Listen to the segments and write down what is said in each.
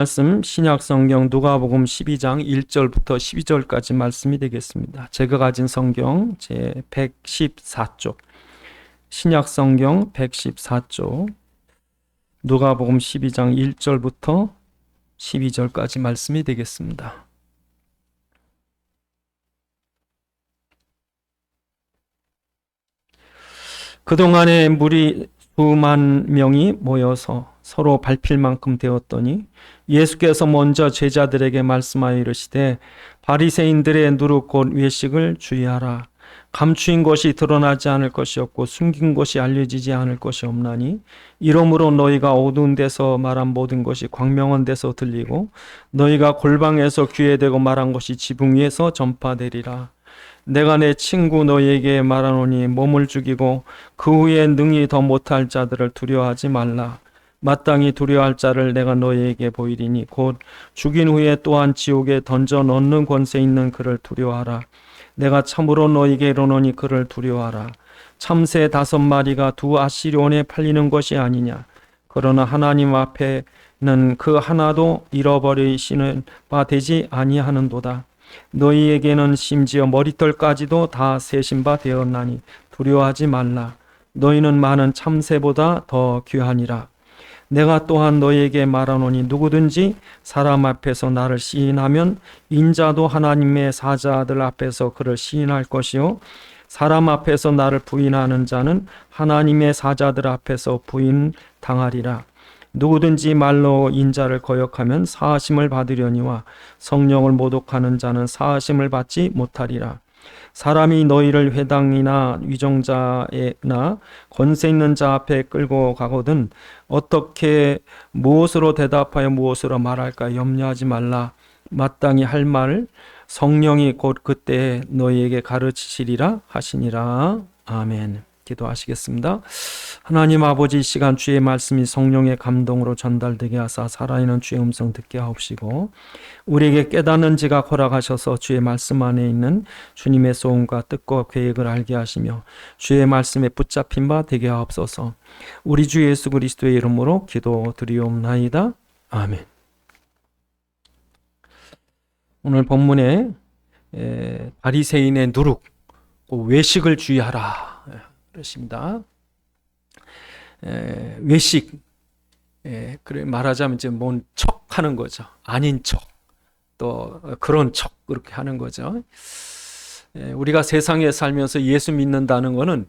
말씀 신약 성경 누가복음 12장 1절부터 12절까지 말씀이 되겠습니다. 제가 가진 성경 제 114쪽, 신약 성경 114쪽, 누가복음 12장 1절부터 12절까지 말씀이 되겠습니다. 그동안에 물이 수만 명이 모여서 서로 밟힐 만큼 되었더니 예수께서 먼저 제자들에게 말씀하여 이르시되 바리새인들의 누룩 곧 외식을 주의하라. 감추인 것이 드러나지 않을 것이 없고 숨긴 것이 알려지지 않을 것이 없나니 이러므로 너희가 어두운 데서 말한 모든 것이 광명한 데서 들리고 너희가 골방에서 귀에 대고 말한 것이 지붕 위에서 전파되리라. 내가 내 친구 너희에게 말하노니 몸을 죽이고 그 후에 능히 더 못할 자들을 두려워하지 말라. 마땅히 두려워할 자를 내가 너희에게 보이리니 곧 죽인 후에 또한 지옥에 던져 넣는 권세 있는 그를 두려워하라. 내가 참으로 너희에게 이르노니 그를 두려워하라. 참새 5마리가 2 아시리온에 팔리는 것이 아니냐. 그러나 하나님 앞에는 그 하나도 잃어버리시는 바 되지 아니하는도다. 너희에게는 심지어 머리털까지도 다 세신 바 되었나니 두려워하지 말라. 너희는 많은 참새보다 더 귀하니라. 내가 또한 너희에게 말하노니 누구든지 사람 앞에서 나를 시인하면 인자도 하나님의 사자들 앞에서 그를 시인할 것이요 사람 앞에서 나를 부인하는 자는 하나님의 사자들 앞에서 부인당하리라. 누구든지 말로 인자를 거역하면 사하심을 받으려니와 성령을 모독하는 자는 사하심을 받지 못하리라. 사람이 너희를 회당이나 위정자나 권세 있는 자 앞에 끌고 가거든 어떻게 무엇으로 대답하여 무엇으로 말할까 염려하지 말라. 마땅히 할 말 성령이 곧 그때 너희에게 가르치시리라 하시니라. 아멘. 기도하시겠습니다. 하나님 아버지, 이 시간 주의 말씀이 성령의 감동으로 전달되게 하사 살아있는 주의 음성 듣게 하옵시고 우리에게 깨닫는 지각 허락하셔서 주의 말씀 안에 있는 주님의 소원과 뜻과 계획을 알게 하시며 주의 말씀에 붙잡힌 바 되게 하옵소서. 우리 주 예수 그리스도의 이름으로 기도드리옵나이다. 아멘. 오늘 본문에 바리새인의 누룩, 외식을 주의하라 그렇습니다. 외식, 그래 말하자면 이제 뭔 척하는 거죠. 아닌 척, 또 그런 척 그렇게 하는 거죠. 우리가 세상에 살면서 예수 믿는다는 것은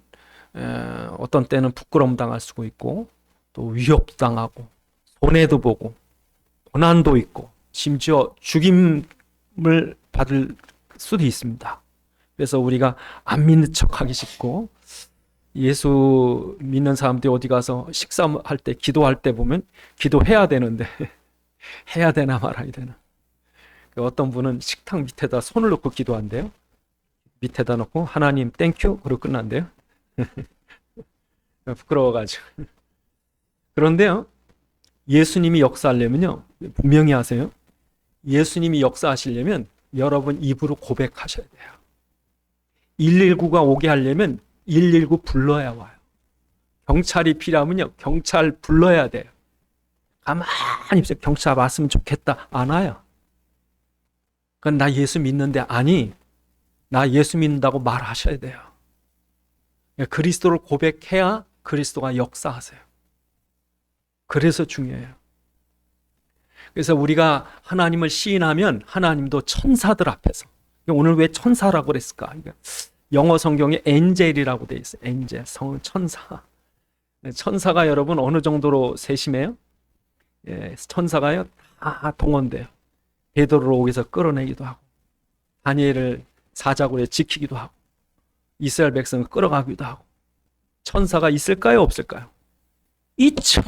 어떤 때는 부끄러움 당할 수도 있고 또 위협 당하고 손해도 보고 고난도 있고 심지어 죽임을 받을 수도 있습니다. 그래서 우리가 안 믿는 척하기 쉽고 예수 믿는 사람들이 어디 가서 식사할 때 기도할 때 보면 기도해야 되는데 해야 되나 말아야 되나. 어떤 분은 식탁 밑에다 손을 놓고 기도한대요. 밑에다 놓고 하나님 땡큐 그러고 끝난대요. 부끄러워가지고. 그런데요, 예수님이 역사하려면요, 분명히 하세요. 예수님이 역사하시려면 여러분 입으로 고백하셔야 돼요. 119가 오게 하려면 119 불러야 와요. 경찰이 필요하면요, 경찰 불러야 돼요. 가만히 있어요. 경찰 왔으면 좋겠다. 안 와요. 그건 나 예수 믿는데 아니, 나 예수 믿는다고 말하셔야 돼요. 그리스도를 고백해야 그리스도가 역사하세요. 그래서 중요해요. 그래서 우리가 하나님을 시인하면 하나님도 천사들 앞에서, 오늘 왜 천사라고 그랬을까? 영어 성경에 엔젤이라고 되어 있어요. 엔젤, 천사. 천사가 여러분 어느 정도로 세심해요? 천사가요 다 동원돼요. 베드로를 옥에서 끌어내기도 하고 다니엘을 사자굴에 지키기도 하고 이스라엘 백성을 끌어가기도 하고. 천사가 있을까요, 없을까요? 있죠.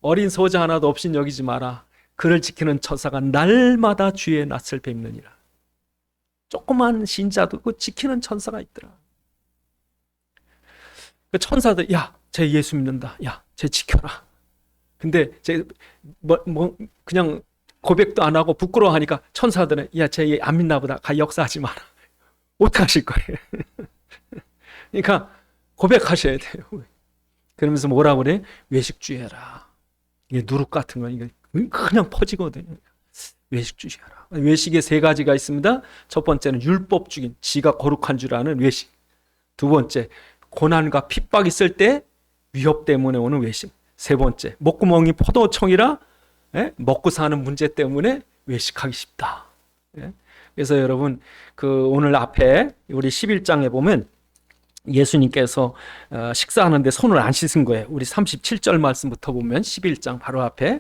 어린 소자 하나도 없인 여기지 마라. 그를 지키는 천사가 날마다 주의 낯을 뵙느니라. 조그만 신자도 그 지키는 천사가 있더라. 그 천사들, 야, 쟤 예수 믿는다. 야, 쟤 지켜라. 근데 쟤 그냥 고백도 안 하고 부끄러워하니까 천사들은, 야, 쟤 안 믿나 보다. 가 역사하지 마라. 어떡하실 거예요? 그러니까 고백하셔야 돼요. 그러면서 뭐라 그래? 외식주의해라. 이게 누룩 같은 거, 이게 그냥 퍼지거든요. 외식주의하라. 외식에 세 가지가 있습니다. 첫 번째는 율법주의, 지가 거룩한 줄 아는 외식. 두 번째, 고난과 핍박이 있을 때 위협 때문에 오는 외식. 세 번째, 목구멍이 포도청이라 먹고 사는 문제 때문에 외식하기 쉽다. 그래서 여러분, 오늘 앞에 우리 11장에 보면 예수님께서 식사하는데 손을 안 씻은 거예요. 우리 37절 말씀부터 보면 11장 바로 앞에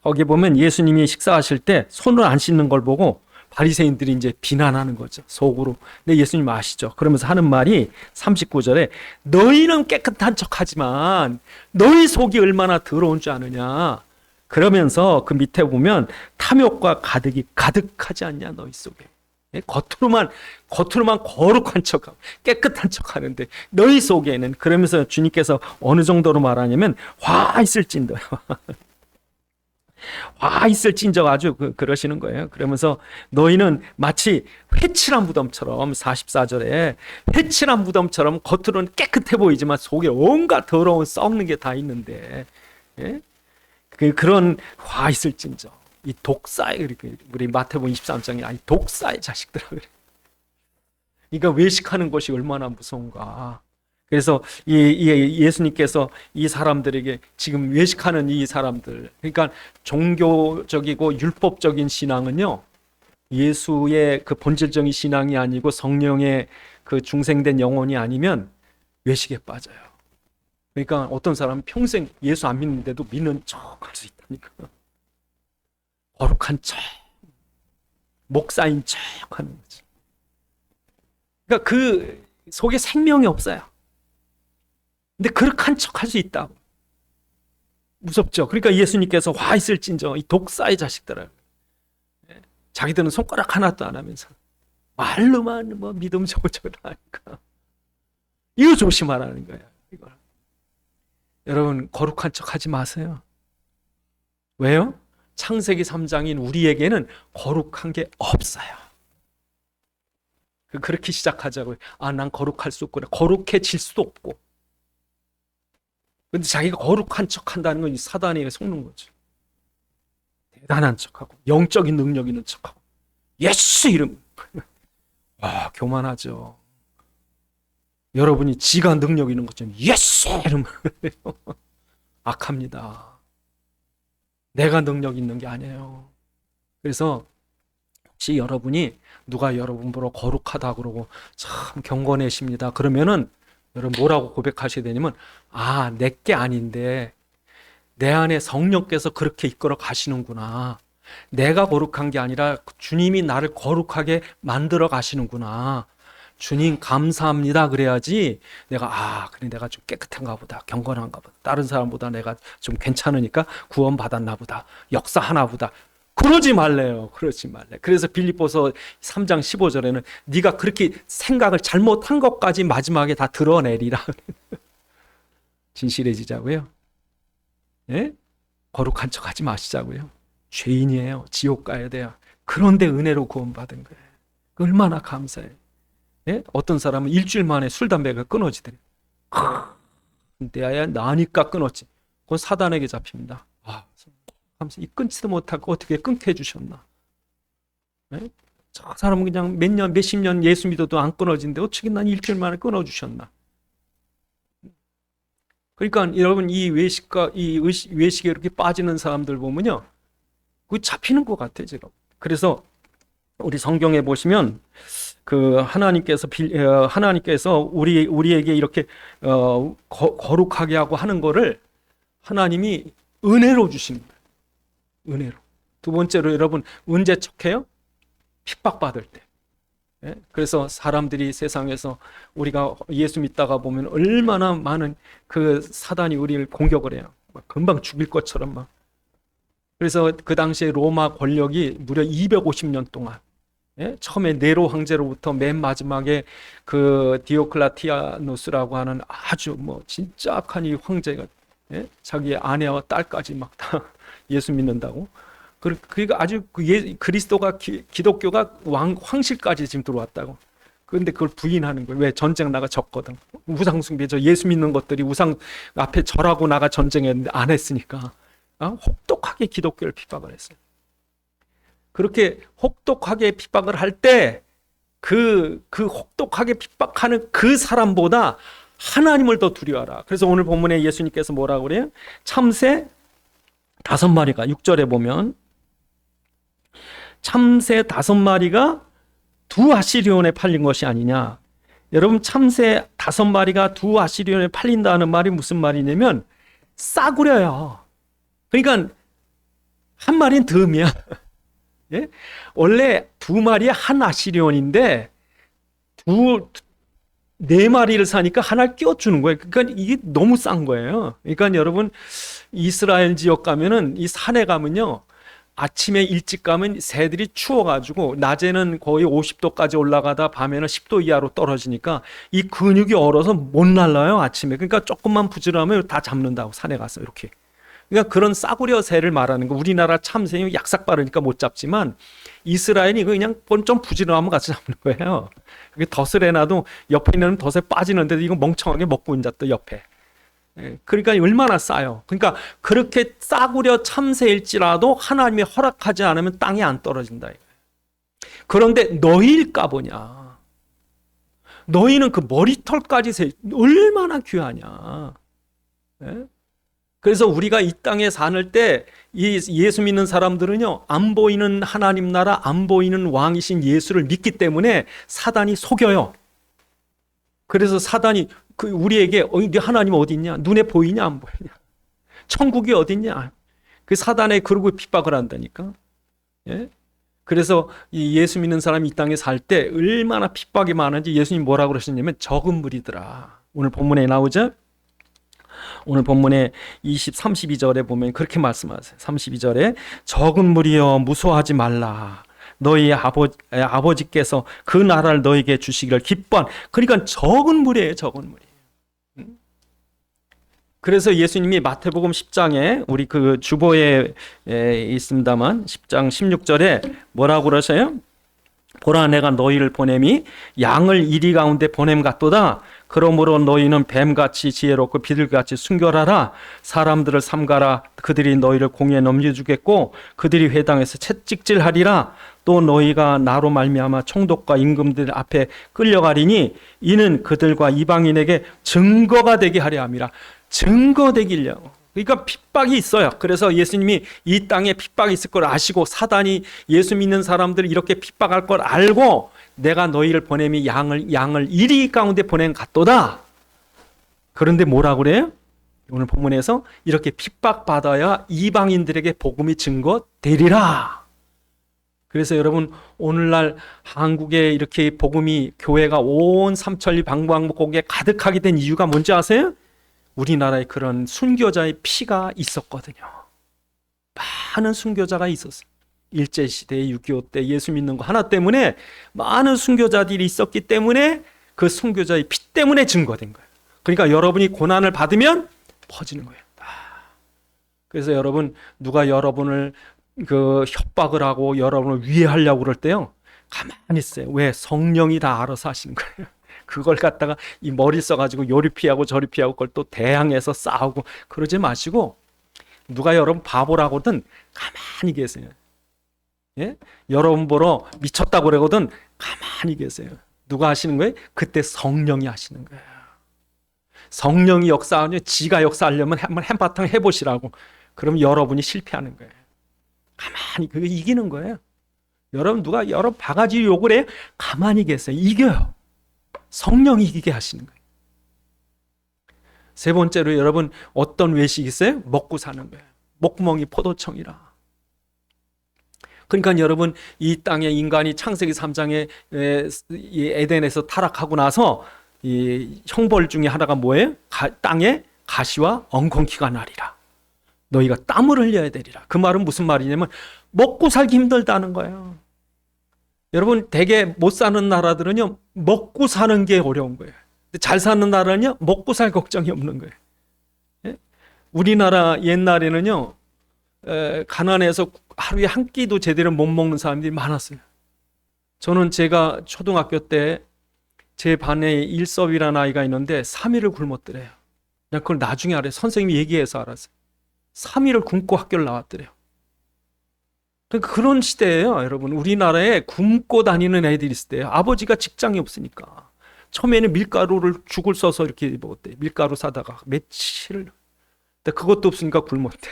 거기 보면 예수님이 식사하실 때 손을 안 씻는 걸 보고 바리새인들이 이제 비난하는 거죠. 속으로. 근데 예수님 아시죠? 그러면서 하는 말이 39절에 너희는 깨끗한 척하지만 너희 속이 얼마나 더러운 줄 아느냐. 그러면서 그 밑에 보면 탐욕과 가득이 가득하지 않냐 너희 속에. 겉으로만 거룩한 척하고 깨끗한 척하는데 너희 속에는, 그러면서 주님께서 어느 정도로 말하냐면 화 있을진더 화 있을진저 아주 그러시는 거예요. 그러면서 너희는 마치 회칠한 무덤처럼, 44절에 회칠한 무덤처럼 겉으로는 깨끗해 보이지만 속에 온갖 더러운 썩는 게 다 있는데, 그런 화 있을진저 이 독사의, 우리 마태복음 23장에 아니 독사의 자식들아 그래. 그러니까 외식하는 것이 얼마나 무서운가. 그래서 예수님께서 이 사람들에게 지금 외식하는 이 사람들, 그러니까 종교적이고 율법적인 신앙은요, 예수의 그 본질적인 신앙이 아니고 성령의 그 중생된 영혼이 아니면 외식에 빠져요. 그러니까 어떤 사람은 평생 예수 안 믿는데도 믿는 척 할 수 있다니까. 거룩한 척, 목사인 척 하는 거지. 그러니까 그 속에 생명이 없어요. 근데 그렇게 척 할 수 있다고. 무섭죠. 그러니까 예수님께서 화 있을진저 이 독사의 자식들을, 자기들은 손가락 하나도 안 하면서 말로만 뭐 믿음 저거저거 하니까 이거 조심하라는 거예요. 이걸. 여러분 거룩한 척 하지 마세요. 왜요? 창세기 3장인 우리에게는 거룩한 게 없어요. 그렇게 시작하자고요. 난 거룩할 수 없구나. 거룩해질 수도 없고. 근데 자기가 거룩한 척 한다는 건 사단에게 속는 거죠. 대단한 척하고 영적인 능력 있는 척하고 예수 이름. 와, 교만하죠. 여러분이 지가 능력 있는 것처럼 예수 이름. 악합니다. 내가 능력 있는 게 아니에요. 그래서 혹시 여러분이 누가 여러분 보러 거룩하다 그러고 참 경건해십니다. 그러면은 여러분 뭐라고 고백하셔야 되냐면 내게 아닌데 내 안에 성령께서 그렇게 이끌어 가시는구나. 내가 거룩한 게 아니라 주님이 나를 거룩하게 만들어 가시는구나. 주님 감사합니다. 그래야지 내가 그래 내가 좀 깨끗한가 보다, 경건한가 보다, 다른 사람보다 내가 좀 괜찮으니까 구원 받았나 보다, 역사하나 보다. 그러지 말래요. 그러지 말래. 그래서 빌립보서 3장 15절에는 네가 그렇게 생각을 잘못한 것까지 마지막에 다 드러내리라. 진실해지자고요. 예? 거룩한 척 하지 마시자고요. 죄인이에요. 지옥 가야 돼요. 그런데 은혜로 구원받은 거예요. 얼마나 감사해요. 예? 어떤 사람은 일주일 만에 술, 담배가 끊어지더래요. 내야 나니까 끊었지. 그건 사단에게 잡힙니다. 이 끊지도 못하고 어떻게 끊게 해주셨나. 예? 저 사람은 그냥 몇 년, 몇십 년 예수 믿어도 안 끊어진데 어떻게 난 일주일 만에 끊어주셨나. 그러니까 여러분 이 외식에 이렇게 빠지는 사람들 보면요, 그거 잡히는 것 같아요, 제가. 그래서 우리 성경에 보시면 하나님께서 우리에게 이렇게 거룩하게 하고 하는 거를 하나님이 은혜로 주시는 거예요. 은혜로. 두 번째로 여러분 언제 척해요? 핍박받을 때. 예? 그래서 사람들이 세상에서 우리가 예수 믿다가 보면 얼마나 많은 그 사단이 우리를 공격을 해요. 막 금방 죽일 것처럼 막. 그래서 그 당시에 로마 권력이 무려 250년 동안, 처음에 네로 황제로부터 맨 마지막에 그 디오클라티아누스라고 하는 아주 진짜 악한 이 황제가, 자기의 아내와 딸까지 막 다 예수 믿는다고. 그러니까 아주 그리스도가 기독교가 황실까지 지금 들어왔다고. 그런데 그걸 부인하는 거예요. 왜? 전쟁 나가 졌거든. 우상숭배, 저 예수 믿는 것들이 우상 앞에 절하고 나가 전쟁했는데 안 했으니까. 혹독하게 기독교를 핍박을 했어요. 그렇게 혹독하게 핍박을 할 때 그 혹독하게 핍박하는 그 사람보다 하나님을 더 두려워하라. 그래서 오늘 본문에 예수님께서 뭐라고 그래요? 참새 5마리가 6절에 보면 참새 5마리가 두 아시리온에 팔린 것이 아니냐. 여러분, 참새 5마리가 두 아시리온에 팔린다는 말이 무슨 말이냐면 싸구려요. 그러니까 한 마리는 덤이야. 예? 원래 2마리에 한 아시리온인데 4마리를 사니까 하나를 끼워주는 거예요. 그러니까 이게 너무 싼 거예요. 그러니까 여러분, 이스라엘 지역 가면은 이 산에 가면요, 아침에 일찍 가면 새들이 추워가지고 낮에는 거의 50도까지 올라가다 밤에는 10도 이하로 떨어지니까 이 근육이 얼어서 못 날라요, 아침에. 그러니까 조금만 부지런하면 다 잡는다고, 산에 가서 이렇게. 그러니까 그런 싸구려 새를 말하는 거. 우리나라 참새는 약삭 빠르니까 못 잡지만 이스라엘이 그냥 좀 부지런하면 같이 잡는 거예요. 그게 덫을 해놔도 옆에 있는 덫에 빠지는데도 이거 멍청하게 먹고 있는 또 옆에. 그러니까 얼마나 싸요. 그러니까 그렇게 싸구려 참새일지라도 하나님이 허락하지 않으면 땅에 안 떨어진다. 그런데 너희일까 보냐. 너희는 그 머리털까지 얼마나 귀하냐. 그래서 우리가 이 땅에 사는 때 이 예수 믿는 사람들은요, 안 보이는 하나님 나라, 안 보이는 왕이신 예수를 믿기 때문에 사단이 속여요. 그래서 사단이 우리에게 네 하나님 어디 있냐? 눈에 보이냐 안 보이냐? 천국이 어디 있냐? 그 사단에 그러고 핍박을 한다니까. 예? 그래서 이 예수 믿는 사람이 이 땅에 살 때 얼마나 핍박이 많은지 예수님 뭐라고 그러셨냐면 적은 무리더라. 오늘 본문에 나오죠? 오늘 본문에 32절에 보면 그렇게 말씀하세요. 32절에 적은 무리여 무서워하지 말라. 너희 아버지께서 그 나라를 너에게 주시기를 기뻐한. 그러니까 적은 무리예요, 적은 무리. 그래서 예수님이 마태복음 10장에 우리 그 주보에 있습니다만 10장 16절에 뭐라고 그러셔요? 보라, 내가 너희를 보냄이 양을 이리 가운데 보냄 같도다. 그러므로 너희는 뱀같이 지혜롭고 비둘기같이 순결하라. 사람들을 삼가라. 그들이 너희를 공에 넘겨주겠고 그들이 회당에서 채찍질하리라. 또 너희가 나로 말미암아 총독과 임금들 앞에 끌려가리니 이는 그들과 이방인에게 증거가 되게 하려 함이라. 증거 되기려고. 그러니까 핍박이 있어요. 그래서 예수님이 이 땅에 핍박이 있을 걸 아시고 사단이 예수 믿는 사람들을 이렇게 핍박할 걸 알고 내가 너희를 보냄이 양을 이리 가운데 보낸 같도다. 그런데 뭐라고 그래요? 오늘 본문에서 이렇게 핍박받아야 이방인들에게 복음이 증거되리라. 그래서 여러분, 오늘날 한국에 이렇게 복음이 교회가 온 삼천리 방방곡곡에 가득하게 된 이유가 뭔지 아세요? 우리나라에 그런 순교자의 피가 있었거든요. 많은 순교자가 있었어요. 일제시대, 6.25 때 예수 믿는 거 하나 때문에 많은 순교자들이 있었기 때문에 그 순교자의 피 때문에 증거된 거예요. 그러니까 여러분이 고난을 받으면 퍼지는 거예요. 그래서 여러분, 누가 여러분을 협박을 하고 여러분을 위해하려고 그럴 때요, 가만히 있어요. 왜? 성령이 다 알아서 하시는 거예요. 그걸 갖다가 이 머리 써가지고 요리 피하고 저리 피하고 그걸 또 대항해서 싸우고 그러지 마시고, 누가 여러분 바보라고든 가만히 계세요. 예? 여러분 보러 미쳤다고 그러거든 가만히 계세요. 누가 하시는 거예요? 그때 성령이 하시는 거예요. 성령이 역사하면 지가 역사하려면 한번 한바탕 해보시라고. 그럼 여러분이 실패하는 거예요. 가만히 그게 이기는 거예요. 여러분, 누가 여러 바가지 욕을 해요? 가만히 계세요. 이겨요. 성령이 이기게 하시는 거예요. 세 번째로 여러분, 어떤 외식이 있어요? 먹고 사는 거예요. 목구멍이 포도청이라. 그러니까 여러분, 이 땅에 인간이 창세기 3장에 에덴에서 타락하고 나서 이 형벌 중에 하나가 뭐예요? 땅에 가시와 엉겅퀴가 나리라. 너희가 땀을 흘려야 되리라. 그 말은 무슨 말이냐면 먹고 살기 힘들다는 거예요. 여러분, 대개 못 사는 나라들은요, 먹고 사는 게 어려운 거예요. 잘 사는 나라는요, 먹고 살 걱정이 없는 거예요. 예? 우리나라 옛날에는요, 가난해서 하루에 한 끼도 제대로 못 먹는 사람들이 많았어요. 저는 제가 초등학교 때 제 반에 일섭이라는 아이가 있는데 3일을 굶었더래요. 그걸 나중에 알아요. 선생님이 얘기해서 알았어요. 3일을 굶고 학교를 나왔더래요. 그러니까 그런 시대예요, 여러분. 우리나라에 굶고 다니는 애들이 있을 때요. 아버지가 직장이 없으니까. 처음에는 밀가루를 죽을 써서 이렇게 먹었대. 밀가루 사다가 며칠을. 근데 그것도 없으니까 굶었대.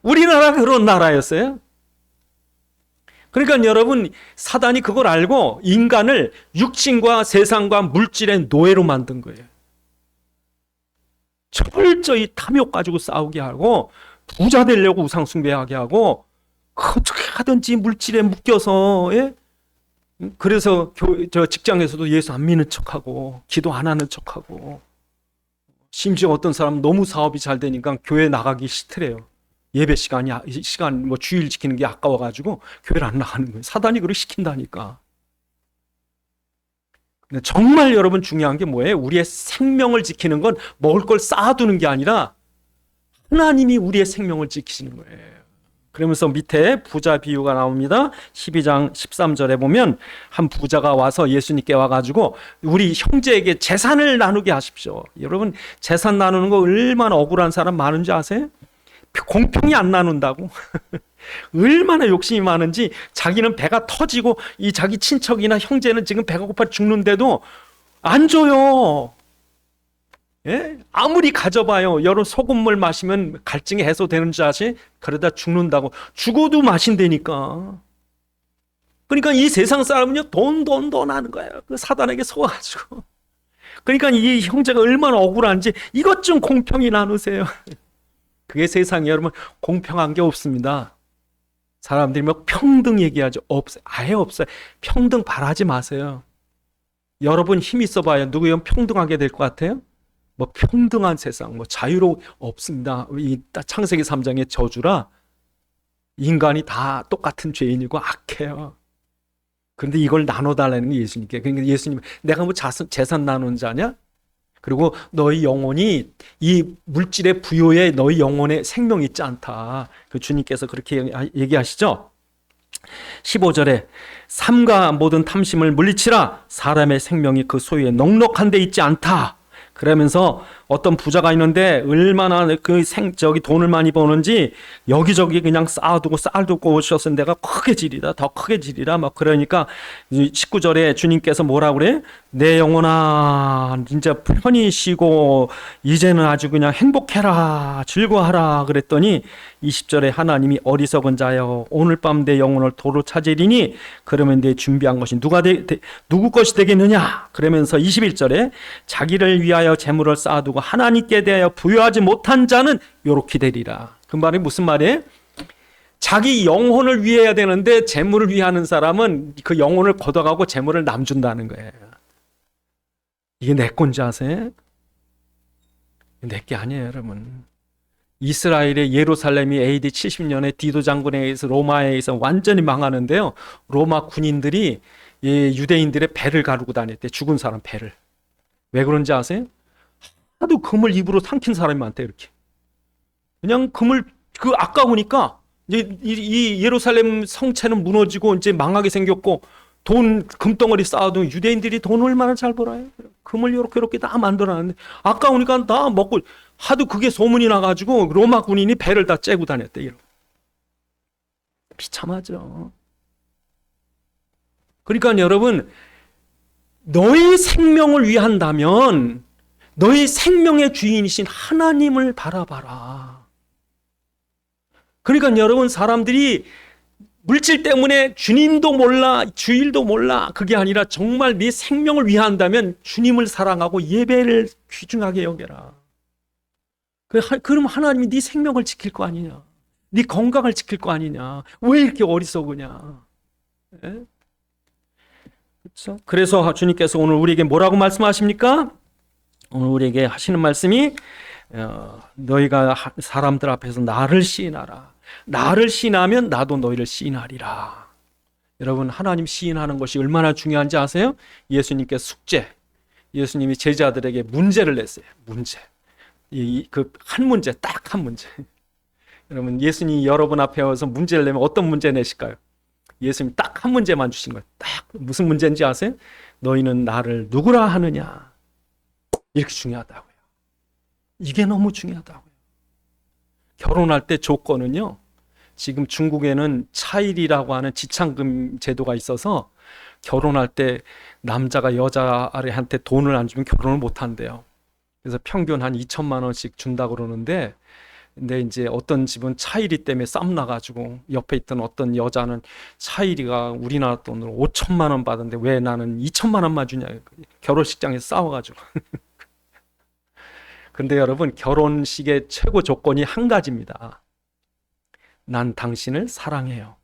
우리나라 그런 나라였어요. 그러니까 여러분, 사단이 그걸 알고 인간을 육신과 세상과 물질의 노예로 만든 거예요. 철저히 탐욕 가지고 싸우게 하고 부자 되려고 우상숭배하게 하고 어떻게 하든지 물질에 묶여서, 예? 그래서 직장에서도 예수 안 믿는 척하고 기도 안 하는 척하고, 심지어 어떤 사람은 너무 사업이 잘 되니까 교회 나가기 싫더래요. 예배 시간 뭐 주일 지키는 게 아까워가지고 교회를 안 나가는 거예요. 사단이 그렇게 시킨다니까. 근데 정말 여러분 중요한 게 뭐예요? 우리의 생명을 지키는 건 먹을 걸 쌓아두는 게 아니라 하나님이 우리의 생명을 지키시는 거예요. 그러면서 밑에 부자 비유가 나옵니다. 12장 13절에 보면 한 부자가 와서 예수님께 와가지고 우리 형제에게 재산을 나누게 하십시오. 여러분, 재산 나누는 거 얼마나 억울한 사람 많은지 아세요? 공평히 안 나눈다고. 얼마나 욕심이 많은지. 자기는 배가 터지고 이 자기 친척이나 형제는 지금 배가 고파 죽는데도 안 줘요. 예? 아무리 가져봐요. 여러 소금물 마시면 갈증이 해소되는 줄 아시? 그러다 죽는다고. 죽어도 마신다니까. 그러니까 이 세상 사람은요, 돈 하는 거예요. 그 사단에게 속아가지고. 그러니까 이 형제가 얼마나 억울한지 이것 좀 공평히 나누세요. 그게 세상에 여러분 공평한 게 없습니다. 사람들이 뭐 평등 얘기하죠. 없어요. 아예 없어요. 평등 바라지 마세요. 여러분 힘 있어봐요. 누구요? 평등하게 될 것 같아요? 뭐 평등한 세상, 뭐 자유로 없습니다. 이 창세기 3장의 저주라 인간이 다 똑같은 죄인이고 악해요. 그런데 이걸 나눠달라는 게 예수님께. 그러니까 예수님, 내가 뭐 재산 나누는 자냐? 그리고 너희 영혼이 이 물질의 부요에 너희 영혼에 생명이 있지 않다. 그 주님께서 그렇게 얘기하시죠. 15절에 삼가 모든 탐심을 물리치라. 사람의 생명이 그 소유에 넉넉한 데 있지 않다. 그러면서 어떤 부자가 있는데 얼마나 저기 돈을 많이 버는지 여기저기 그냥 쌓아두고 쌀두고 오셨은 데가 크게 지리라, 더 크게 지리라. 막 그러니까 19절에 주님께서 뭐라 그래? 내 영혼아, 진짜 편히 쉬고 이제는 아주 그냥 행복해라, 즐거워하라. 그랬더니 20절에 하나님이 어리석은 자여, 오늘 밤 내 영혼을 도로 찾으리니 그러면 내 준비한 것이 누구 것이 되겠느냐? 그러면서 21절에 자기를 위하여 재물을 쌓아두고 하나님께 대하여 부여하지 못한 자는 요렇게 되리라. 그 말이 무슨 말이에요? 자기 영혼을 위해야 되는데 재물을 위하는 사람은 그 영혼을 걷어가고 재물을 남준다는 거예요. 이게 내 건지 아세요? 내 게 아니에요, 여러분. 이스라엘의 예루살렘이 AD 70년에 디도 장군에 의해서 로마에 의해서 완전히 망하는데요. 로마 군인들이 유대인들의 배를 가르고 다녔대. 죽은 사람 배를. 왜 그런지 아세요? 하도 금을 입으로 삼킨 사람이 많대. 이렇게 그냥 금을 아까우니까 이제 이 예루살렘 성체는 무너지고 이제 망하게 생겼고 금덩어리 쌓아둔 유대인들이 돈 얼마나 잘 벌어요. 금을 이렇게 다 만들어놨는데 아까우니까 다 먹고, 하도 그게 소문이 나가지고 로마 군인이 배를 다 째고 다녔대. 비참하죠. 그러니까 여러분, 너희 생명을 위한다면 너희 생명의 주인이신 하나님을 바라봐라. 그러니까 여러분, 사람들이 물질 때문에 주님도 몰라, 주일도 몰라. 그게 아니라 정말 네 생명을 위한다면 주님을 사랑하고 예배를 귀중하게 여겨라. 그럼 하나님이 네 생명을 지킬 거 아니냐? 네 건강을 지킬 거 아니냐? 왜 이렇게 어리석으냐? 예? 그렇죠? 그래서 주님께서 오늘 우리에게 뭐라고 말씀하십니까? 오늘 우리에게 하시는 말씀이 너희가 사람들 앞에서 나를 시인하라. 나를 시인하면 나도 너희를 시인하리라. 여러분, 하나님 시인하는 것이 얼마나 중요한지 아세요? 예수님께 숙제, 예수님이 제자들에게 문제를 냈어요. 문제. 그 한 문제, 딱 한 문제. 여러분, 예수님이 여러분 앞에 와서 문제를 내면 어떤 문제 내실까요? 예수님 딱 한 문제만 주신 거예요. 딱 무슨 문제인지 아세요? 너희는 나를 누구라 하느냐? 이렇게 중요하다고요. 이게 너무 중요하다고요. 결혼할 때 조건은요, 지금 중국에는 차일이라고 하는 지참금 제도가 있어서 결혼할 때 남자가 여자한테 돈을 안 주면 결혼을 못 한대요. 그래서 평균 한 2천만 원씩 준다 그러는데, 근데 이제 어떤 집은 차일이 때문에 쌈 나가지고 옆에 있던 어떤 여자는 차일이가 우리나라 돈으로 5천만 원 받았는데 왜 나는 2천만 원만 주냐, 결혼식장에서 싸워가지고. 근데 여러분, 결혼식의 최고 조건이 한 가지입니다. 난 당신을 사랑해요.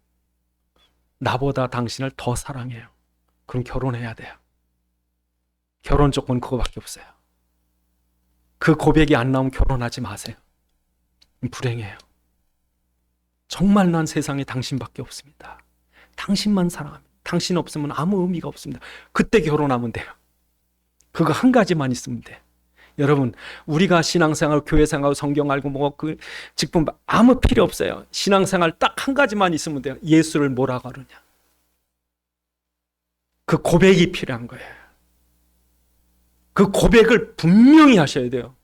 나보다 당신을 더 사랑해요. 그럼 결혼해야 돼요. 결혼 조건 그거밖에 없어요. 그 고백이 안 나오면 결혼하지 마세요. 불행해요. 정말 난 세상에 당신밖에 없습니다. 당신만 사랑합니다. 당신 없으면 아무 의미가 없습니다. 그때 결혼하면 돼요. 그거 한 가지만 있으면 돼. 여러분, 우리가 신앙생활, 교회생활, 성경 알고 뭐 그 직분 아무 필요 없어요. 신앙생활 딱 한 가지만 있으면 돼요. 예수를 뭐라고 하느냐. 그 고백이 필요한 거예요. 그 고백을 분명히 하셔야 돼요.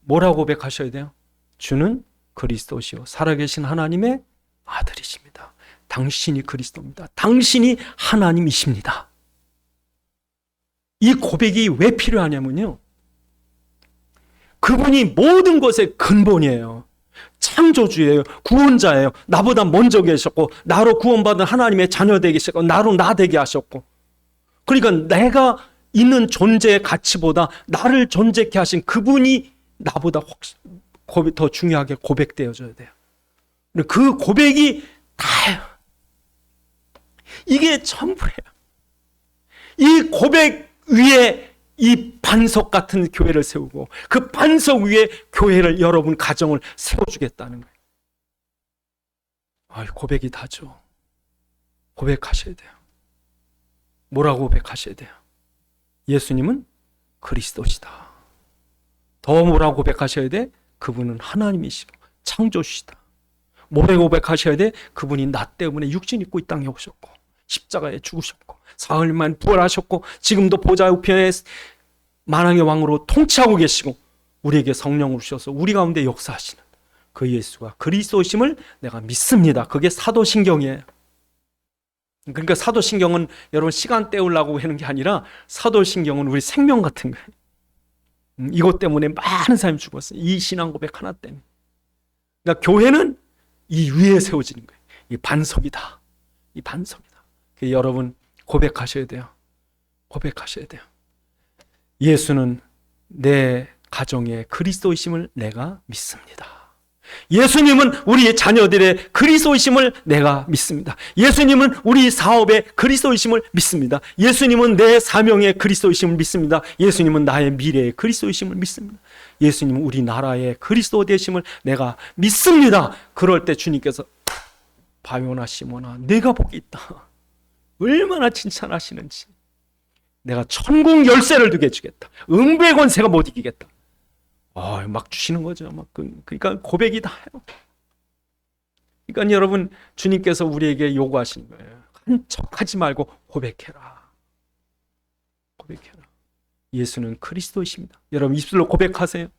뭐라고 고백하셔야 돼요? 주는 그리스도시요 살아계신 하나님의 아들이십니다. 당신이 그리스도입니다. 당신이 하나님이십니다. 이 고백이 왜 필요하냐면요, 그분이 모든 것의 근본이에요. 창조주예요. 구원자예요. 나보다 먼저 계셨고, 나로 구원받은 하나님의 자녀 되게 하셨고, 나로 나 되게 하셨고, 그러니까 내가 있는 존재의 가치보다 나를 존재케 하신 그분이 나보다 더 중요하게 고백되어져야 돼요. 그 고백이 다예요. 이게 전부예요. 이 고백 위에 이 반석 같은 교회를 세우고, 그 반석 위에 교회를, 여러분 가정을 세워주겠다는 거예요. 고백이 다죠. 고백하셔야 돼요. 뭐라고 고백하셔야 돼요? 예수님은 그리스도시다. 더 뭐라고 고백하셔야 돼? 그분은 하나님이시고 창조주시다. 뭐라고 고백하셔야 돼? 그분이 나 때문에 육신 입고 이 땅에 오셨고 십자가에 죽으셨고 사흘 만에 부활하셨고 지금도 보좌 우편에 만왕의 왕으로 통치하고 계시고 우리에게 성령을 주셔서 우리 가운데 역사하시는 그 예수가 그리스도심을 내가 믿습니다. 그게 사도신경이에요. 그러니까 사도신경은 여러분 시간 때우려고 하는 게 아니라 사도신경은 우리 생명 같은 거예요. 이것 때문에 많은 사람이 죽었어요. 이 신앙 고백 하나 때문에. 그러니까 교회는 이 위에 세워지는 거예요. 이 반석이다. 이 반석이다. 여러분 고백하셔야 돼요. 고백하셔야 돼요. 예수는 내 가정의 그리스도이심을 내가 믿습니다. 예수님은 우리 자녀들의 그리스도이심을 내가 믿습니다. 예수님은 우리 사업의 그리스도이심을 믿습니다. 예수님은 내 사명의 그리스도이심을 믿습니다. 예수님은 나의 미래의 그리스도이심을 믿습니다. 예수님은 우리 나라의 그리스도 되심을 내가 믿습니다. 그럴 때 주님께서 바요나 시모나 내가 복이 있다. 얼마나 칭찬하시는지. 내가 천국 열쇠를 두게 해주겠다. 음부의 권세가 못 이기겠다. 막 주시는 거죠. 그러니까 고백이 다요. 그러니까 여러분 주님께서 우리에게 요구하시는 거예요. 한 척하지 말고 고백해라. 고백해라. 예수는 그리스도이십니다. 여러분 입술로 고백하세요.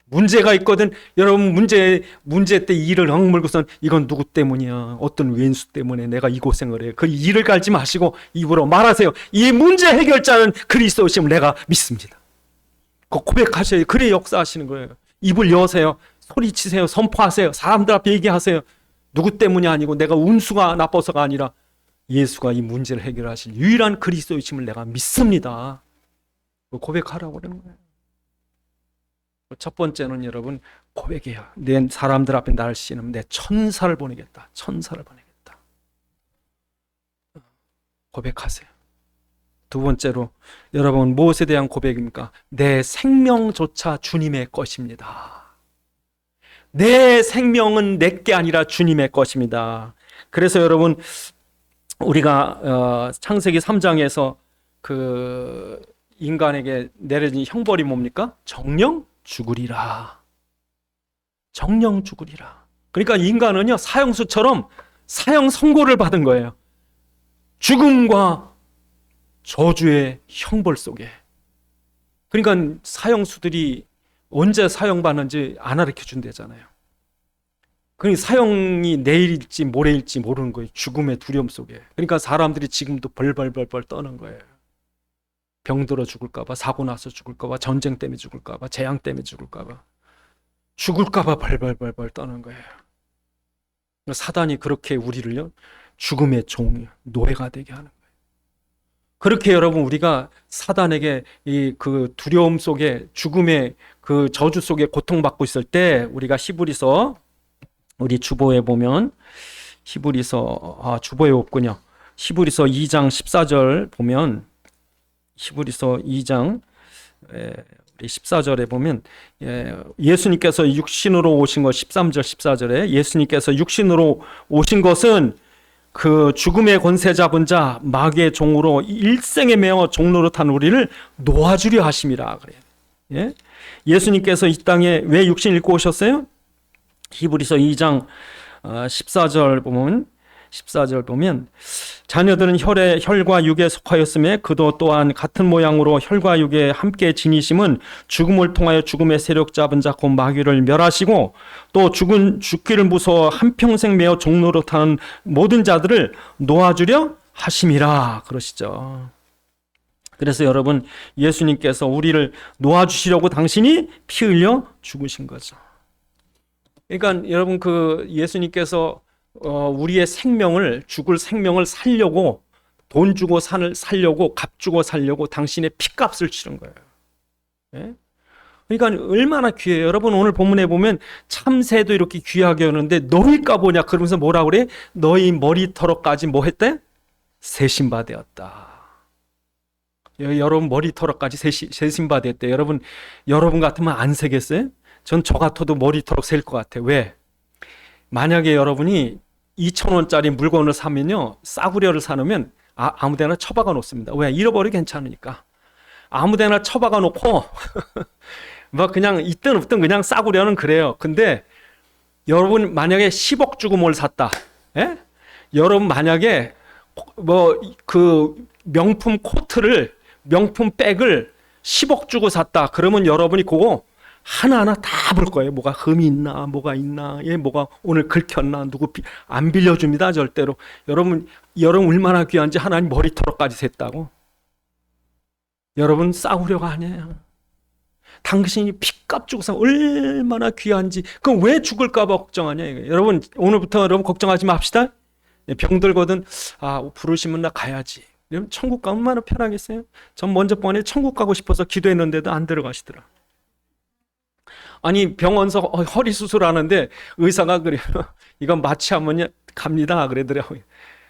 문제가 있거든. 여러분 문제 때 이를 억물고선 이건 누구 때문이야. 어떤 왼수 때문에 내가 이 고생을 해요. 그 이를 갈지 마시고 입으로 말하세요. 이 문제 해결자는 그리스도이심을 내가 믿습니다. 고백하셔야 그래 역사하시는 거예요. 입을 여세요. 소리치세요. 선포하세요. 사람들 앞에 얘기하세요. 누구 때문이 아니고 내가 운수가 나빠서가 아니라 예수가 이 문제를 해결하실 유일한 그리스도이심을 내가 믿습니다. 고백하라고 그러는 거예요. 첫 번째는 여러분 고백이에요. 내 사람들 앞에 나를 쓰는 내 천사를 보내겠다. 천사를 보내겠다. 고백하세요. 두 번째로 여러분 무엇에 대한 고백입니까? 내 생명조차 주님의 것입니다. 내 생명은 내게 아니라 주님의 것입니다. 그래서 여러분 우리가 창세기 3장에서 그 인간에게 내려진 형벌이 뭡니까? 정령 죽으리라. 정령 죽으리라. 그러니까 인간은요 사형수처럼 사형 선고를 받은 거예요. 죽음과 저주의 형벌 속에. 그러니까 사형수들이 언제 사형받는지 안 가르쳐 준대잖아요. 그 사형이 내일일지 모레일지 모르는 거예요. 죽음의 두려움 속에. 그러니까 사람들이 지금도 벌벌벌벌 떠는 거예요. 병들어 죽을까봐, 사고 나서 죽을까봐, 전쟁 때문에 죽을까봐, 재앙 때문에 죽을까봐, 죽을까봐 벌벌벌벌 떠는 거예요. 사단이 그렇게 우리를요, 죽음의 종, 노예가 되게 하는 거예요. 그렇게 여러분, 우리가 사단에게 그 두려움 속에, 죽음의 그 저주 속에 고통받고 있을 때, 우리가 히브리서, 우리 주보에 보면, 주보에 없군요. 히브리서 2장 14절 보면, 히브리서 2장 14절에 보면, 예수님께서 육신으로 오신 것, 13절 14절에 예수님께서 육신으로 오신 것은 그 죽음의 권세 잡은 자 마귀의 종으로 일생에 매어 종노릇한 우리를 놓아주려 하심이라 그래요. 예? 예수님께서 이 땅에 왜 육신 입고 오셨어요? 히브리서 2장 14절 보면 자녀들은 혈과 육에 속하였음에 그도 또한 같은 모양으로 혈과 육에 함께 지니심은 죽음을 통하여 죽음의 세력 잡은 자 곧 마귀를 멸하시고 또 죽기를 무서워 한평생 매어 종노릇하는 모든 자들을 놓아주려 하심이라 그러시죠. 그래서 여러분, 예수님께서 우리를 놓아주시려고 당신이 피 흘려 죽으신 거죠. 그러니까 여러분, 그 예수님께서 우리의 생명을, 죽을 생명을 살려고, 돈 주고 살려고, 값 주고 살려고 당신의 피값을 치른 거예요. 예? 그러니까 얼마나 귀해요. 여러분, 오늘 본문에 보면 참새도 이렇게 귀하게 오는데 너희가 뭐냐 그러면서 뭐라 그래? 너희 머리털어까지 뭐 했대? 세신바 되었다. 여러분 머리털어까지 세신바 되었대. 여러분 같으면 안 세겠어요? 전 저 같아도 머리털어 셀 것 같아요. 왜? 만약에 여러분이 2,000원짜리 물건을 사면요, 싸구려를 사놓으면 아무데나 처박아 놓습니다. 왜? 잃어버리기 괜찮으니까. 아무데나 처박아 놓고 뭐 그냥 있든 없든 그냥 싸구려는 그래요. 근데 여러분 만약에 10억 주고 뭘 샀다. 예? 여러분 만약에 뭐 그 명품 코트를, 명품 백을 10억 주고 샀다. 그러면 여러분이 그거 하나하나 다 볼 거예요. 뭐가 흠이 있나, 뭐가 있나, 뭐가 오늘 긁혔나, 누구 안 빌려줍니다, 절대로. 여러분 얼마나 귀한지 하나님 머리털어까지 셌다고. 여러분 싸구려가 아니에요. 당신이 피값 주고 산 얼마나 귀한지. 그럼 왜 죽을까봐 걱정하냐 이거예요. 여러분 오늘부터 여러분 걱정하지 맙시다. 병들거든 부르시면 나 가야지. 여러분 천국 가면 얼마나 편하겠어요? 전 먼저 번에 천국 가고 싶어서 기도했는데도 안 들어가시더라. 아니 병원서 허리 수술하는데 의사가 그래요. 이건 마취하면 갑니다 그러더라고요.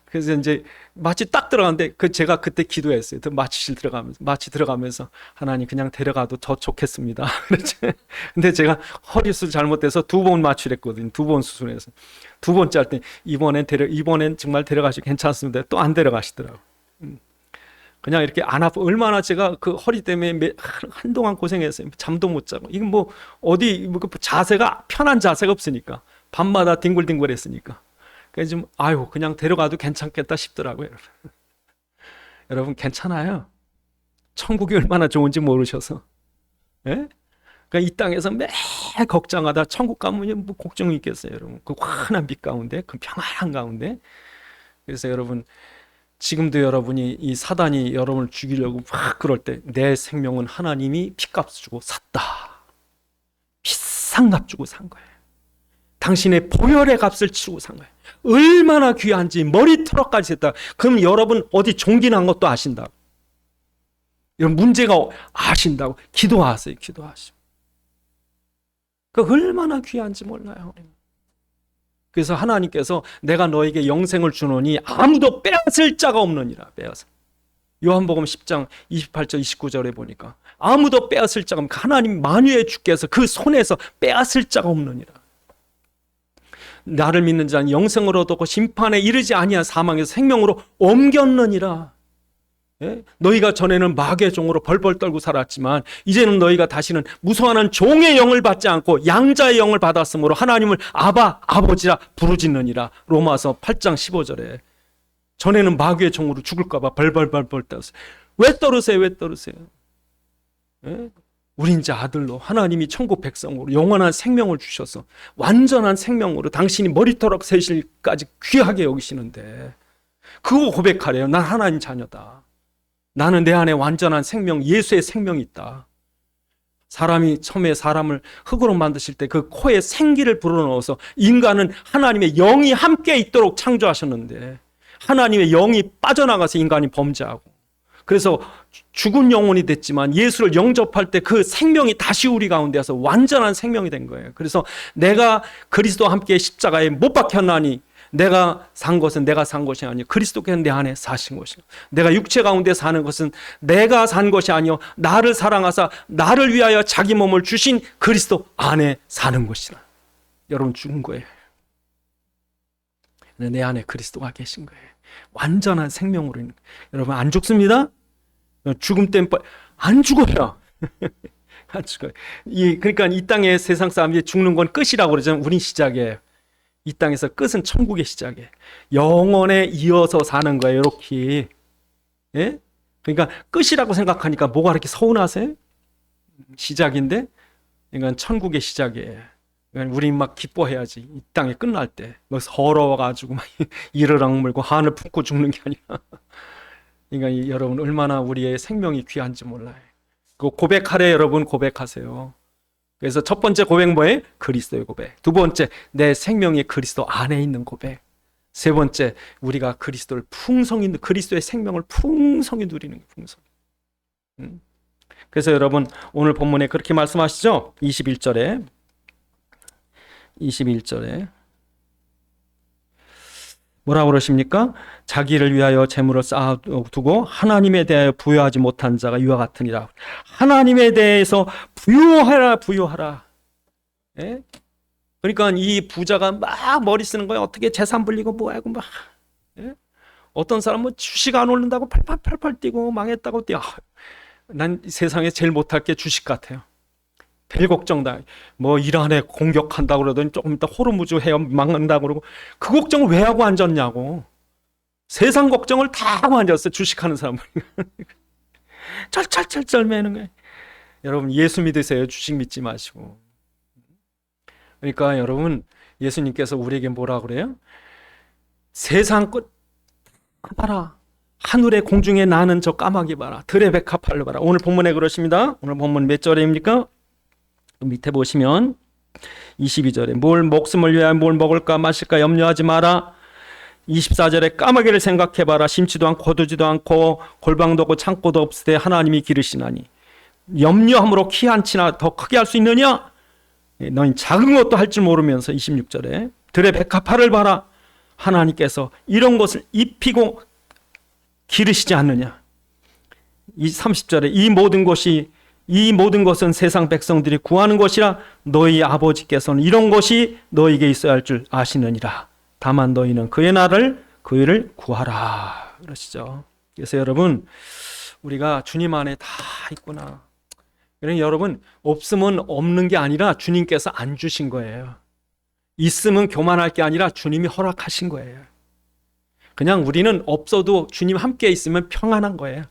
그래서 이제 마취 딱 들어갔는데 제가 그때 기도했어요. 마취실 들어가면서 하나님 그냥 데려가도 더 좋겠습니다. 근데 제가 허리 수술 잘못돼서 2번 마취를 했거든요. 2번 수술해서 2번째 할 때 이번엔 정말 데려가시고 괜찮습니다. 또 안 데려가시더라고요. 그냥 이렇게 안 아파. 얼마나 제가 그 허리 때문에 한동안 고생했어요. 잠도 못 자고. 이건 뭐 어디 자세가 편한 자세가 없으니까 밤마다 뒹굴뒹굴 했으니까. 그래서 좀 그냥 데려가도 괜찮겠다 싶더라고요. 여러분 괜찮아요. 천국이 얼마나 좋은지 모르셔서. 예? 그러니까 이 땅에서 매일 걱정하다 천국 가면 뭐 걱정이 있겠어요, 여러분. 그 환한 빛 가운데, 그 평안한 가운데. 그래서 여러분 지금도 여러분이 이 사단이 여러분을 죽이려고 막 그럴 때 내 생명은 하나님이 피값 주고 샀다. 비싼 값 주고 산 거예요. 당신의 보혈의 값을 치르고 산 거예요. 얼마나 귀한지 머리털어까지 했다. 그럼 여러분 어디 종기난 것도 아신다고. 이런 문제가 아신다고. 기도하세요. 기도하시고. 그 얼마나 귀한지 몰라요. 그래서 하나님께서 내가 너에게 영생을 주노니 아무도 빼앗을 자가 없느니라. 빼앗을. 요한복음 10장 28절 29절에 보니까 아무도 빼앗을 자가 없는 하나님 만유의 주께서 그 손에서 빼앗을 자가 없느니라. 나를 믿는 자는 영생을 얻고 심판에 이르지 아니한 사망에서 생명으로 옮겼느니라. 예? 너희가 전에는 마귀의 종으로 벌벌 떨고 살았지만 이제는 너희가 다시는 무서워하는 종의 영을 받지 않고 양자의 영을 받았으므로 하나님을 아바 아버지라 부르짖느니라. 로마서 8장 15절에 전에는 마귀의 종으로 죽을까 봐 벌벌 떨었어요. 왜 떨으세요? 왜 떨으세요? 예? 우린 이제 아들로 하나님이 천국 백성으로 영원한 생명을 주셔서 완전한 생명으로 당신이 머리털럭 새실까지 귀하게 여기시는데 그거 고백하래요. 난 하나님 자녀다. 나는 내 안에 완전한 생명, 예수의 생명이 있다. 사람이 처음에 사람을 흙으로 만드실 때 그 코에 생기를 불어넣어서 인간은 하나님의 영이 함께 있도록 창조하셨는데 하나님의 영이 빠져나가서 인간이 범죄하고 그래서 죽은 영혼이 됐지만 예수를 영접할 때 그 생명이 다시 우리 가운데서 완전한 생명이 된 거예요. 그래서 내가 그리스도와 함께 십자가에 못 박혔나니 내가 산 것은 내가 산 것이 아니요 그리스도께서 내 안에 사신 것이요 내가 육체 가운데 사는 것은 내가 산 것이 아니요 나를 사랑하사 나를 위하여 자기 몸을 주신 그리스도 안에 사는 것이라. 여러분 죽은 거예요. 내 안에 그리스도가 계신 거예요. 완전한 생명으로 있는 거예요. 여러분 안 죽습니다. 죽음 때문에 안 죽어요. 안 죽어요. 그러니까 이 땅에 세상 사람들이 죽는 건 끝이라고 그러잖아요. 우린 시작이에요. 이 땅에서 끝은 천국의 시작이에요. 영원에 이어서 사는 거예요. 이렇게. 예? 그러니까 끝이라고 생각하니까 뭐가 이렇게 서운하세요? 시작인데, 그러니까 천국의 시작이에요. 그러니까 우리 막 기뻐해야지. 이 땅에 끝날 때. 뭐 서러워가지고 막 이를 악물고 한을 품고 죽는 게 아니라. 그러니까 여러분 얼마나 우리의 생명이 귀한지 몰라요. 그 고백하래 여러분 고백하세요. 그래서 첫 번째 고백 뭐예요? 그리스도의 고백. 두 번째 내 생명이 그리스도 안에 있는 고백. 세 번째 우리가 그리스도를 풍성히 그리스도의 생명을 풍성히 누리는 게 풍성. 그래서 여러분 오늘 본문에 그렇게 말씀하시죠? 21절에 뭐라고 그러십니까? 자기를 위하여 재물을 쌓아두고 하나님에 대하여 부여하지 못한 자가 이와 같으니라. 하나님에 대해서 부여하라. 예? 그러니까 이 부자가 막 머리 쓰는 거예요. 어떻게 재산 불리고 뭐하고 막. 예? 어떤 사람은 주식 안 오른다고 팔팔 뛰고 망했다고 뛰어. 난 세상에 제일 못할 게 주식 같아요. 별 걱정다. 뭐 이란에 공격한다고 그러더니 조금 이따 호르무즈 해협 막는다고 그러고 그 걱정을 왜 하고 앉았냐고. 세상 걱정을 다 하고 앉았어요. 주식하는 사람은. 쩔쩔쩔쩔 매는 거예요. 여러분 예수 믿으세요. 주식 믿지 마시고. 그러니까 여러분 예수님께서 우리에게 뭐라 그래요? 세상 끝 봐라. 하늘의 공중에 나는 저 까마귀 봐라. 들의 백합화를 봐라. 오늘 본문에 그러십니다. 오늘 본문 몇 절입니까? 밑에 보시면 22절에 뭘 목숨을 위하여 뭘 먹을까 마실까 염려하지 마라. 24절에 까마귀를 생각해봐라. 심지도 않고 거두지도 않고 골방도 없고 창고도 없으되 하나님이 기르시나니 염려함으로 키 한치나 더 크게 할 수 있느냐? 너희 작은 것도 할 줄 모르면서 26절에 들의 백합화를 봐라. 하나님께서 이런 것을 입히고 기르시지 않느냐? 이 30절에 이 모든 것은 세상 백성들이 구하는 것이라 너희 아버지께서는 이런 것이 너희에게 있어야 할 줄 아시느니라. 다만 너희는 그의 나라를 그 일을 구하라. 그러시죠. 그래서 여러분 우리가 주님 안에 다 있구나. 그러니 여러분 없으면 없는 게 아니라 주님께서 안 주신 거예요. 있으면 교만할 게 아니라 주님이 허락하신 거예요. 그냥 우리는 없어도 주님 함께 있으면 평안한 거예요.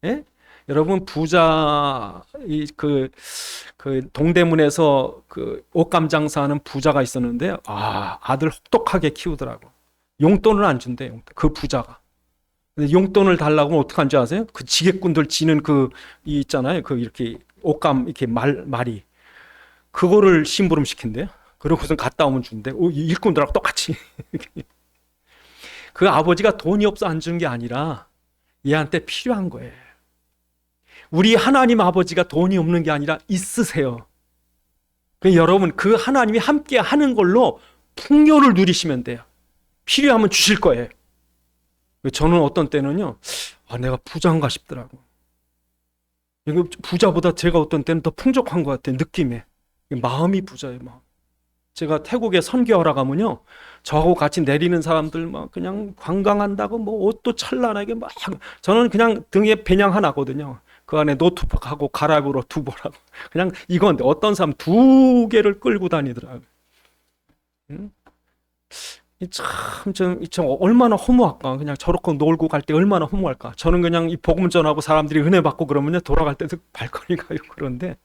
예? 여러분 부자 그 동대문에서 그 옷감 장사하는 부자가 있었는데 아들 혹독하게 키우더라고. 용돈을 안 준대. 그 부자가. 근데 용돈을 달라고 하면 어떡한 줄 아세요? 그 지게꾼들 지는 이 있잖아요. 그 이렇게 옷감 이렇게 말이 그거를 심부름 시킨대요. 그러고선 갔다 오면 준대. 일꾼들하고 똑같이. 그 아버지가 돈이 없어 안 주는 게 아니라 얘한테 필요한 거예요. 우리 하나님 아버지가 돈이 없는 게 아니라 있으세요. 여러분 그 하나님이 함께 하는 걸로 풍요를 누리시면 돼요. 필요하면 주실 거예요. 저는 어떤 때는요, 내가 부자인가 싶더라고. 부자보다 제가 어떤 때는 더 풍족한 것 같아요. 느낌에. 마음이 부자예요. 마음. 제가 태국에 선교하러 가면요, 저하고 같이 내리는 사람들 막 그냥 관광한다고 뭐 옷도 찬란하게 막 저는 그냥 등에 배낭 하나거든요. 그 안에 노트북하고 가락으로 두 보라고. 그냥 이건데 어떤 사람 두 개를 끌고 다니더라고요. 참 얼마나 허무할까. 그냥 저렇게 놀고 갈 때 얼마나 허무할까. 저는 그냥 이 복음 전하고 사람들이 은혜 받고 그러면요, 돌아갈 때도 발걸이 가요. 그런데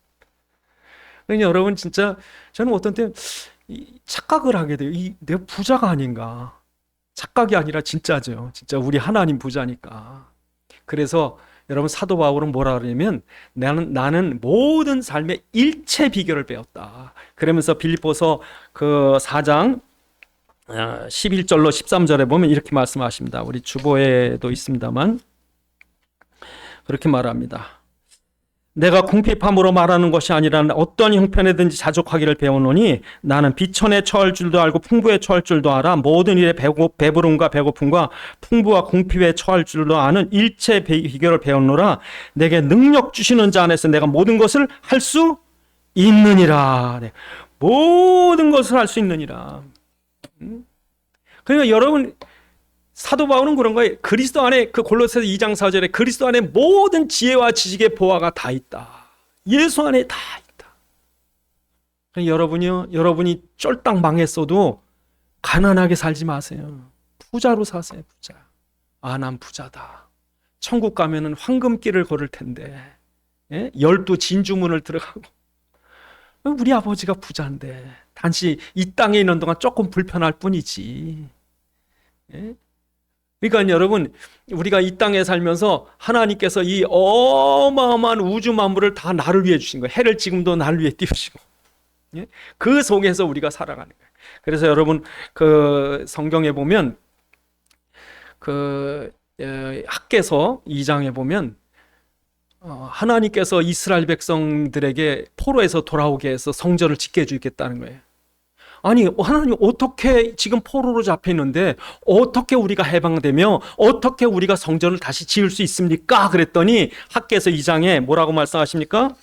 그러니까 여러분, 진짜 저는 어떤 때 착각을 하게 돼요. 내가 부자가 아닌가. 착각이 아니라 진짜죠. 진짜 우리 하나님 부자니까. 그래서 여러분, 사도 바울은 뭐라 그러냐면, 나는 모든 삶의 일체 비결을 배웠다. 그러면서 빌립보서 그 4장 11절로 13절에 보면 이렇게 말씀하십니다. 우리 주보에도 있습니다만 그렇게 말합니다. 내가 궁핍함으로 말하는 것이 아니라 어떤 형편에든지 자족하기를 배우노니 나는 비천에 처할 줄도 알고 풍부에 처할 줄도 알아. 모든 일에 배부름과 배고픔과 풍부와 궁핍에 처할 줄도 아는 일체 비결을 배웠노라. 내게 능력 주시는 자 안에서 내가 모든 것을 할 수 있느니라. 네. 모든 것을 할 수 있느니라. 그러니까 여러분, 사도 바울은 그런 거예요. 그리스도 안에, 그 골로새서 2장 4절에 그리스도 안에 모든 지혜와 지식의 보화가 다 있다. 예수 안에 다 있다. 그러니까 여러분이 쫄딱 망했어도 가난하게 살지 마세요. 부자로 사세요. 부자. 난 부자다. 천국 가면은 황금길을 걸을 텐데, 12 진주문을 들어가고. 우리 아버지가 부자인데 단지 이 땅에 있는 동안 조금 불편할 뿐이지. 그러니까 여러분, 우리가 이 땅에 살면서 하나님께서 이 어마어마한 우주 만물을 다 나를 위해 주신 거예요. 해를 지금도 나를 위해 띄우시고, 그 속에서 우리가 살아가는 거예요. 그래서 여러분, 그 성경에 보면 그 학개서 2장에 보면 하나님께서 이스라엘 백성들에게 포로에서 돌아오게 해서 성전을 짓게 해주겠다는 거예요. 아니, 하나님 어떻게 지금 포로로 잡혀 있는데 어떻게 우리가 해방되며 어떻게 우리가 성전을 다시 지을 수 있습니까? 그랬더니 학개서 2장에 뭐라고 말씀하십니까?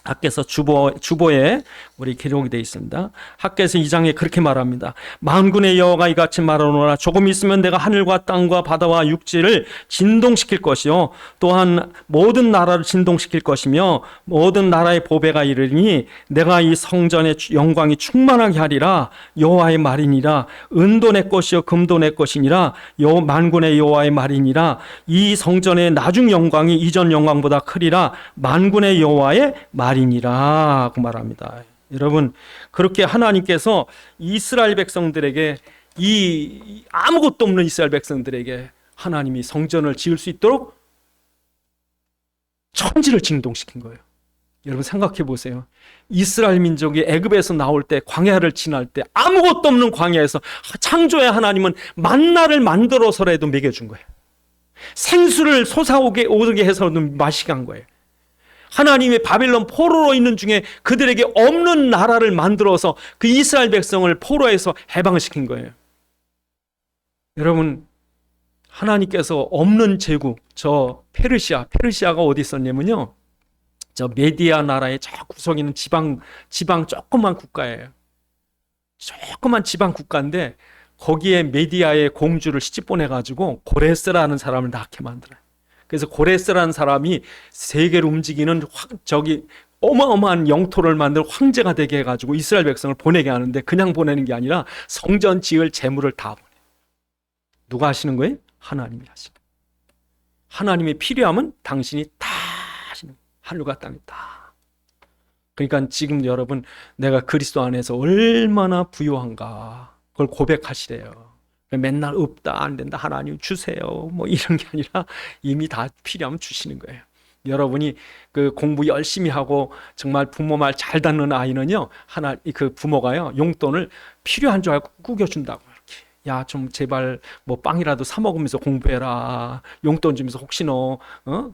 학개서 주보에 우리 기록이 되어 있습니다. 학개서 2장에 그렇게 말합니다. 만군의 여호와가 이같이 말하노라. 조금 있으면 내가 하늘과 땅과 바다와 육지를 진동시킬 것이요 또한 모든 나라를 진동시킬 것이며 모든 나라의 보배가 이르리니 내가 이 성전의 영광이 충만하게 하리라. 여호와의 말이니라. 은도 내 것이요 금도 내 것이니라. 만군의 여호와의 말이니라. 이 성전의 나중 영광이 이전 영광보다 크리라. 만군의 여호와의 말이니라 그 말합니다. 여러분, 그렇게 하나님께서 이스라엘 백성들에게, 이 아무것도 없는 이스라엘 백성들에게 하나님이 성전을 지을 수 있도록 천지를 진동시킨 거예요. 여러분 생각해 보세요. 이스라엘 민족이 애굽에서 나올 때, 광야를 지날 때, 아무것도 없는 광야에서 창조의 하나님은 만나를 만들어서라도 먹여준 거예요. 생수를 솟아오게 해서도 마시게 한 거예요. 하나님의 바벨론 포로로 있는 중에 그들에게 없는 나라를 만들어서 그 이스라엘 백성을 포로에서 해방시킨 거예요. 여러분, 하나님께서 없는 제국, 저 페르시아가 어디 있었냐면요, 저 메디아 나라의 저 구석에 있는 지방 조그만 국가예요. 조그만 지방 국가인데 거기에 메디아의 공주를 시집 보내가지고 고레스라는 사람을 낳게 만들어요. 그래서 고레스라는 사람이 세계를 움직이는 어마어마한 영토를 만들 황제가 되게 해가지고 이스라엘 백성을 보내게 하는데, 그냥 보내는 게 아니라 성전 지을 재물을 다 보내요. 누가 하시는 거예요? 하나님이 하시는 거예요. 하나님이 필요하면 당신이 다 하시는 거예요. 하늘과 땅이 다. 그러니까 지금 여러분, 내가 그리스도 안에서 얼마나 부유한가 그걸 고백하시래요. 맨날 없다, 안 된다, 하나님 주세요, 뭐 이런 게 아니라 이미 다 필요하면 주시는 거예요. 여러분이 그 공부 열심히 하고 정말 부모 말 잘 듣는 아이는요, 그 부모가요, 용돈을 필요한 줄 알고 꾸겨준다고. 이렇게, 야, 좀 제발 뭐 빵이라도 사 먹으면서 공부해라. 용돈 주면서 혹시 너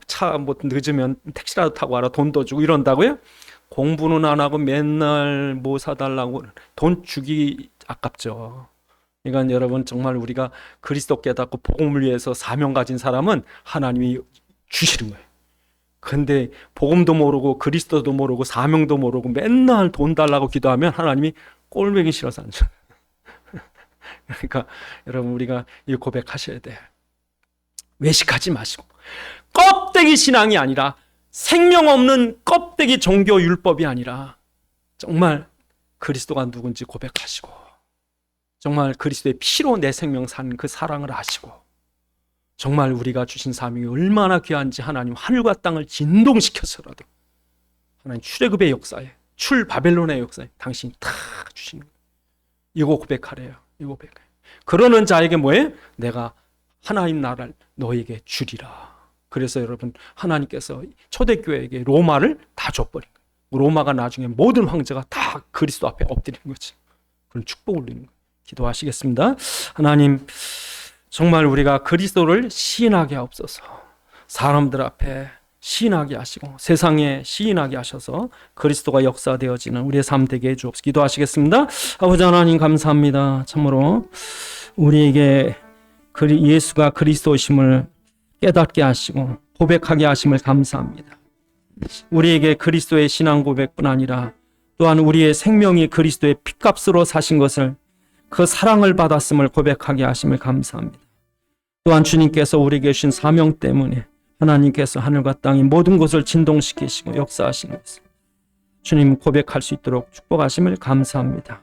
차 뭐 늦으면 택시라도 타고 와라. 돈도 주고 이런다고요. 공부는 안 하고 맨날 뭐 사달라고. 돈 주기 아깝죠. 그러니까 여러분, 정말 우리가 그리스도 깨닫고 복음을 위해서 사명 가진 사람은 하나님이 주시는 거예요. 근데 복음도 모르고 그리스도도 모르고 사명도 모르고 맨날 돈 달라고 기도하면 하나님이 꼴보기 싫어서 안 줘요. 그러니까 여러분, 우리가 이 고백하셔야 돼요. 외식하지 마시고, 껍데기 신앙이 아니라, 생명 없는 껍데기 종교 율법이 아니라 정말 그리스도가 누군지 고백하시고 정말 그리스도의 피로 내 생명 산 그 사랑을 아시고 정말 우리가 주신 사명이 얼마나 귀한지 하나님 하늘과 땅을 진동시켜서라도 하나님 출애굽의 역사에 출바벨론의 역사에 당신이 다 주시는 거예요. 이거 고백하래요. 이거 고백해요. 그러는 자에게 뭐예요? 내가 하나님 나라를 너에게 주리라. 그래서 여러분 하나님께서 초대교회에게 로마를 다 줘버린 거예요. 로마가 나중에 모든 황제가 다 그리스도 앞에 엎드리는 거죠. 그런 축복을 누리는 거예요. 기도하시겠습니다. 하나님 정말 우리가 그리스도를 시인하게 하옵소서. 사람들 앞에 시인하게 하시고 세상에 시인하게 하셔서 그리스도가 역사되어지는 우리의 삶 되게 해주옵소서. 기도하시겠습니다. 아버지 하나님 감사합니다. 참으로 우리에게 예수가 그리스도이심을 깨닫게 하시고 고백하게 하심을 감사합니다. 우리에게 그리스도의 신앙 고백뿐 아니라 또한 우리의 생명이 그리스도의 핏값으로 사신 것을 그 사랑을 받았음을 고백하게 하심을 감사합니다. 또한 주님께서 우리에게 주신 사명 때문에 하나님께서 하늘과 땅의 모든 것을 진동시키시고 역사하시는 것을 주님 고백할 수 있도록 축복하심을 감사합니다.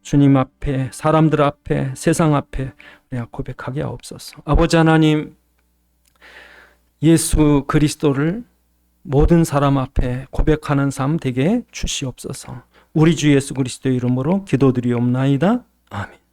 주님 앞에 사람들 앞에 세상 앞에 우리가 고백하게 하옵소서. 아버지 하나님 예수 그리스도를 모든 사람 앞에 고백하는 삶 되게 주시옵소서. 우리 주 예수 그리스도의 이름으로 기도드리옵나이다. 아멘.